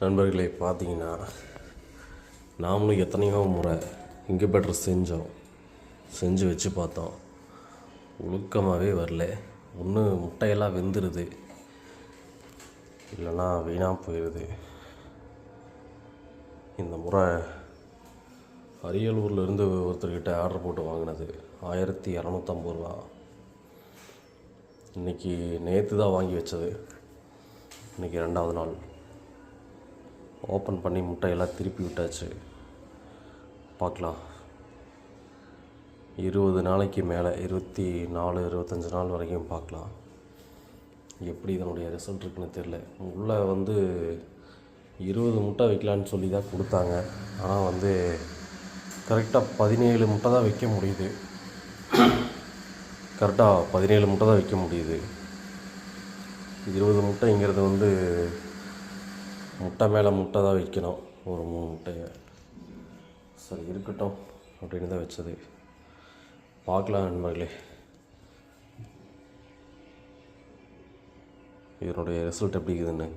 நண்பர்களை பார்த்தீங்கன்னா, நாமளும் எத்தனையோ முறை இன்குபேட்டர் செஞ்சு வச்சு பார்த்தோம். ஒழுக்கமாகவே வரல. ஒன்று முட்டையெல்லாம் வெந்துடுது, இல்லைன்னா வீணாக போயிடுது. இந்த முறை அரியலூர்லேருந்து ஒருத்தர்கிட்ட ஆர்டர் போட்டு வாங்கினது 1250 ரூபா. இன்றைக்கி நேற்று தான் வாங்கி வச்சது. இன்றைக்கி 2வது நாள். ஓப்பன் பண்ணி முட்டையெல்லாம் திருப்பி விட்டாச்சு. பார்க்கலாம். 20 நாளைக்கு மேலே, 24 25 நாள் வரைக்கும் பார்க்கலாம். எப்படி இதனுடைய ரிசல்ட் இருக்குன்னு தெரில. உள்ளே 20 முட்டை வைக்கலான்னு சொல்லி தான் கொடுத்தாங்க. ஆனால் கரெக்டாக 17 முட்டை தான் வைக்க முடியுது. கரெக்டாக 17 முட்டை தான் வைக்க முடியுது. 20 முட்டைங்கிறது முட்டை மேலே முட்டை தான் வைக்கணும். ஒரு 3 முட்டையை. சரி இருக்கட்டும் அப்படின்னு தான் வச்சது. பார்க்கலாம் நண்பர்களே, இதனுடைய ரிசல்ட் எப்படி இருக்குதுன்னு.